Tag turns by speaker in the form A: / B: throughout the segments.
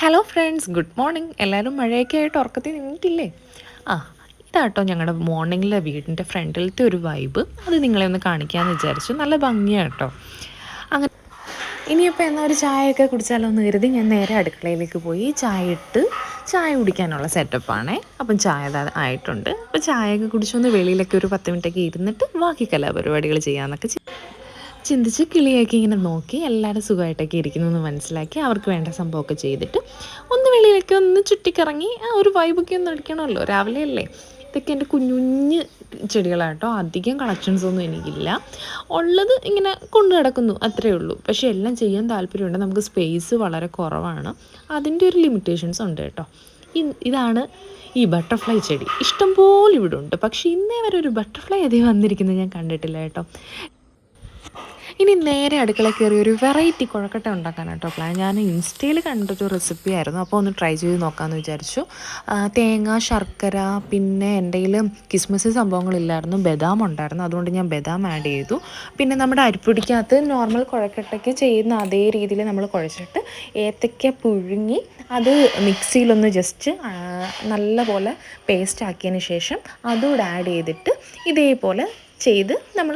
A: Hello friends, good morning. എല്ലാവരും മഴയൊക്കെ ആയിട്ട് ഉറക്കത്തിൽ നിന്നിട്ടില്ലേ? ആ ഇതാട്ടോ ഞങ്ങളുടെ മോർണിംഗിലെ വീടിൻ്റെ ഫ്രണ്ടിലത്തെ ഒരു വൈബ്. അത് നിങ്ങളെ ഒന്ന് കാണിക്കാമെന്ന് വിചാരിച്ചു. നല്ല ഭംഗിയാണ് കേട്ടോ. അങ്ങനെ ഇനിയിപ്പോൾ എന്നാൽ ഒരു ചായയൊക്കെ കുടിച്ചാലോ എന്ന് കരുതി ഞാൻ നേരെ അടുക്കളയിലേക്ക് പോയി ചായ കുടിക്കാനുള്ള സെറ്റപ്പാണേ. അപ്പം ചായ ആയിട്ടുണ്ട്. അപ്പോൾ ചായയൊക്കെ കുടിച്ചൊന്ന് വെളിയിലൊക്കെ ഒരു 10 മിനിറ്റൊക്കെ ഇരുന്നിട്ട് ബാക്കി കലാപരിപാടികൾ ചെയ്യാമെന്നൊക്കെ ചിന്തിച്ച് കിളിയൊക്കെ ഇങ്ങനെ നോക്കി എല്ലാവരും സുഖമായിട്ടൊക്കെ ഇരിക്കുന്നു എന്ന് മനസ്സിലാക്കി അവർക്ക് വേണ്ട സംഭവമൊക്കെ ചെയ്തിട്ട് ഒന്ന് വെളിയിലൊക്കെ ഒന്ന് ചുറ്റിക്കറങ്ങി ആ ഒരു വൈബൊക്കെ ഒന്ന് അടിക്കണമല്ലോ. രാവിലെ അല്ലേ. ഇതൊക്കെ എൻ്റെ കുഞ്ഞുഞ്ഞ് ചെടികളാട്ടോ. അധികം കളക്ഷൻസ് ഒന്നും എനിക്കില്ല. ഉള്ളത് ഇങ്ങനെ കൊണ്ടു നടക്കുന്നു, അത്രയേ ഉള്ളൂ. പക്ഷേ എല്ലാം ചെയ്യാൻ താല്പര്യമുണ്ട്. നമുക്ക് സ്പേസ് വളരെ കുറവാണ്. അതിൻ്റെ ഒരു ലിമിറ്റേഷൻസ് ഉണ്ട് കേട്ടോ. ഇതാണ് ഈ ബട്ടർഫ്ലൈ ചെടി. ഇഷ്ടംപോലെ ഇവിടെ ഉണ്ട്. പക്ഷേ ഇന്നേ വരെ ഒരു ബട്ടർഫ്ലൈ അധികം വന്നിരിക്കുന്നത് ഞാൻ കണ്ടിട്ടില്ല കേട്ടോ. ഇനി നേരെ അടുക്കള കയറി ഒരു വെറൈറ്റി കുഴക്കട്ട ഉണ്ടാക്കാനാട്ടോ പ്ലാൻ. ഞാൻ ഇൻസ്റ്റയിൽ കണ്ടൊരു റെസിപ്പി ആയിരുന്നു, അപ്പോൾ ഒന്ന് ട്രൈ ചെയ്ത് നോക്കാമെന്ന് വിചാരിച്ചു. തേങ്ങ, ശർക്കര, പിന്നെ എൻ്റെ കയ്യിൽ കിസ്മിസ് സംഭവങ്ങളില്ലായിരുന്നു, ബദാം ഉണ്ടായിരുന്നു. അതുകൊണ്ട് ഞാൻ ബദാം ആഡ് ചെയ്തു. പിന്നെ നമ്മുടെ അരിപ്പൊടിക്കകത്ത് നോർമൽ കുഴക്കട്ടയ്ക്ക് ചെയ്യുന്ന അതേ രീതിയിൽ നമ്മൾ കുഴച്ചിട്ട് ഏത്തയ്ക്ക പുഴുങ്ങി അത് മിക്സിയിലൊന്ന് ജസ്റ്റ് നല്ലപോലെ പേസ്റ്റ് ആക്കിയതിന് ശേഷം അതുകൂടെ ആഡ് ചെയ്തിട്ട് ഇതേപോലെ ചെയ്ത് നമ്മൾ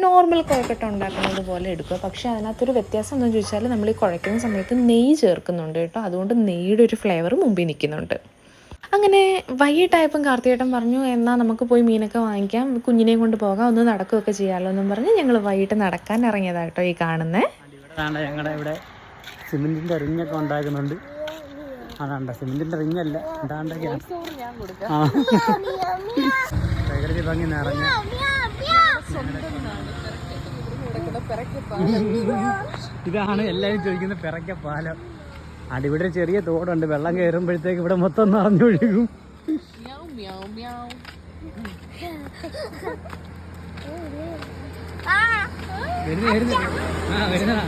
A: നോർമൽ കുഴക്കട്ട ഉണ്ടാക്കുന്നത് പോലെ എടുക്കുക. പക്ഷേ അതിനകത്തൊരു വ്യത്യാസം എന്താണെന്ന് ചോദിച്ചാൽ നമ്മൾ ഈ കുഴയ്ക്കുന്ന സമയത്ത് നെയ്യ് ചേർക്കുന്നുണ്ട് കേട്ടോ. അതുകൊണ്ട് നെയ്യുടെ ഒരു ഫ്ലേവർ മുമ്പിൽ നിൽക്കുന്നുണ്ട്. അങ്ങനെ വൈകിട്ടായപ്പം കാർത്തികേട്ടൻ പറഞ്ഞു, എന്നാൽ നമുക്ക് പോയി മീനൊക്കെ വാങ്ങിക്കാം, കുഞ്ഞിനെയും കൊണ്ട് പോകാം, ഒന്ന് നടക്കുകയൊക്കെ ചെയ്യാമല്ലോ എന്നും പറഞ്ഞ് ഞങ്ങൾ വൈകിട്ട് നടക്കാൻ ഇറങ്ങിയതാട്ടോ ഈ കാണുന്നത്.
B: ഞങ്ങളുടെ ഇവിടെ സിമെൻറ്റിൻ്റെ റിങ്ങൊക്കെ ഉണ്ടാക്കുന്നുണ്ട്. അതാണ്ട സിമെൻറ്റിൻ്റെ റിങ്ങല്ല, എന്താണ്ടൊക്കെയാണ് പ്രകൃതി ഭംഗി നിറഞ്ഞ ഇതാണ് എല്ലാവരും ചോദിക്കുന്ന പിറക്ക പാലം. ഇവിടെ ചെറിയ തോടുണ്ട്. വെള്ളം കയറുമ്പോഴത്തേക്ക് ഇവിടെ മൊത്തം നിറഞ്ഞൊഴുകും. വരുന്നതാ.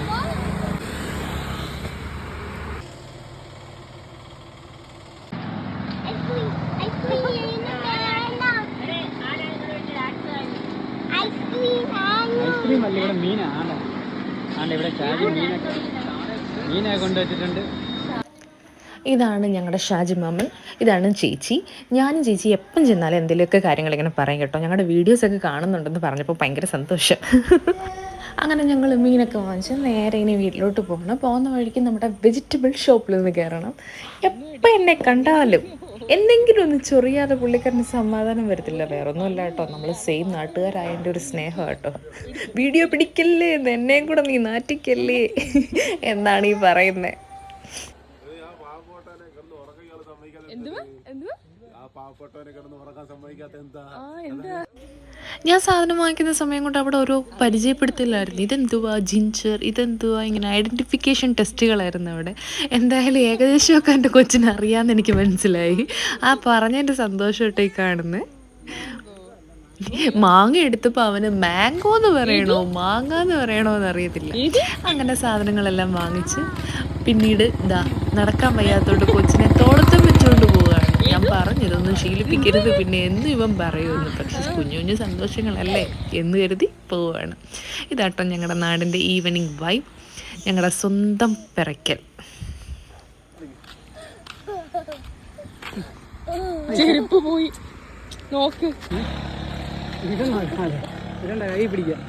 B: ഐസ്ക്രീം അല്ല, ഇവിടെ മീനാണ്. ഇവിടെ ഷാജി മീനൊക്കെ കൊണ്ടുവച്ചിട്ടുണ്ട്.
A: ഇതാണ് ഞങ്ങളുടെ ഷാജി മാമൻ, ഇതാണ് ചേച്ചി. ഞാനും ചേച്ചി എപ്പം ചെന്നാലും എന്തെങ്കിലുമൊക്കെ കാര്യങ്ങൾ ഇങ്ങനെ പറയും കേട്ടോ. ഞങ്ങളുടെ വീഡിയോസൊക്കെ കാണുന്നുണ്ടെന്ന് പറഞ്ഞപ്പോൾ ഭയങ്കര സന്തോഷം. അങ്ങനെ ഞങ്ങൾ മീനൊക്കെ വാങ്ങിച്ച് നേരെ ഇനി വീട്ടിലോട്ട് പോകണം. പോകുന്ന വഴിക്ക് നമ്മുടെ വെജിറ്റബിൾ ഷോപ്പിൽ നിന്ന് കയറണം. എപ്പോൾ എന്നെ കണ്ടാലും എന്തെങ്കിലും ഒന്ന് ചൊറിയാതെ പുള്ളിക്കാരന് സമാധാനം വരത്തില്ല. വേറൊന്നുമല്ല കേട്ടോ, നമ്മൾ സെയിം നാട്ടുകാരായതിൻ്റെ ഒരു സ്നേഹം കേട്ടോ. വീഡിയോ പിടിക്കല്ലേ, എന്നെയും കൂടെ നീ നാറ്റിക്കല്ലേ എന്നാണ് ഈ പറയുന്നത്. ഞാൻ സാധനം വാങ്ങിക്കുന്ന സമയം കൊണ്ട് അവിടെ ഓരോ പരിചയപ്പെടുത്തില്ലായിരുന്നു. ഇതെന്തുവാ ജിഞ്ചർ, ഇതെന്തുവാ, ഇങ്ങനെ ഐഡൻറ്റിഫിക്കേഷൻ ടെസ്റ്റുകളായിരുന്നു അവിടെ. എന്തായാലും ഏകദേശമൊക്കെ എൻ്റെ കൊച്ചിനെ അറിയാമെന്ന് എനിക്ക് മനസ്സിലായി. ആ പറഞ്ഞതിൻ്റെ സന്തോഷമായിട്ട് ഈ കാണുന്നത്. മാങ്ങ എടുത്തപ്പോൾ അവന് മാംഗോ എന്ന് പറയണോ മാങ്ങ എന്ന് പറയണോ എന്നറിയത്തില്ല. അങ്ങനെ സാധനങ്ങളെല്ലാം വാങ്ങിച്ച് പിന്നീട് നടക്കാൻ വയ്യാത്തോണ്ട് കൊച്ചിനെ തോളത്തും വെച്ചുകൊണ്ട് പോവുകയാണ്. ഞാൻ പറഞ്ഞു ഇതൊന്നും ശീലിപ്പിക്കരുത്, പിന്നെ എന്നും ഇവൻ പറയുമെന്ന്. പക്ഷെ കുഞ്ഞു കുഞ്ഞു സന്തോഷങ്ങളല്ലേ എന്ന് കരുതി പോവുകയാണ്. ഇതാട്ടോ ഞങ്ങളുടെ നാടിൻ്റെ ഈവനിങ് വൈബ്, ഞങ്ങളുടെ സ്വന്തം പിറയ്ക്കൽ.
C: ചെരുപ്പ് പോയി നോക്ക്.
B: കൈ പിടിക്കാം.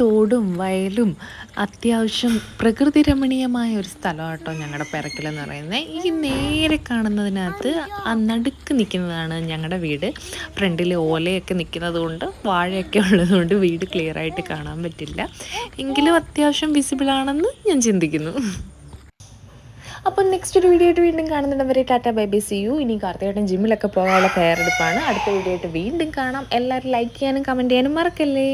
A: തോടും വയലും അത്യാവശ്യം പ്രകൃതി രമണീയമായ ഒരു സ്ഥലമാണ് കേട്ടോ ഞങ്ങളുടെ പെരക്കലെന്ന് പറയുന്നത്. ഈ നേരെ കാണുന്നതിനകത്ത് നടുക്ക് നിൽക്കുന്നതാണ് ഞങ്ങളുടെ വീട്. ഫ്രണ്ടിൽ ഓലയൊക്കെ നിൽക്കുന്നത് കൊണ്ട്, വാഴയൊക്കെ ഉള്ളതുകൊണ്ട് വീട് ക്ലിയർ ആയിട്ട് കാണാൻ പറ്റില്ല. എങ്കിലും അത്യാവശ്യം വിസിബിളാണെന്ന് ഞാൻ ചിന്തിക്കുന്നു. അപ്പോൾ നെക്സ്റ്റ് ഒരു വീഡിയോ ആയിട്ട് വീണ്ടും കാണുന്നുണ്ടെങ്കിൽ tata bye bye, see you. ഇനി കാർത്തികേട്ടൻ ജിമ്മിലൊക്കെ പോകാനുള്ള തയ്യാറെടുപ്പാണ്. അടുത്ത വീഡിയോ ആയിട്ട് വീണ്ടും കാണാം. എല്ലാവരും ലൈക്ക് ചെയ്യാനും കമൻറ്റ് ചെയ്യാനും മറക്കല്ലേ.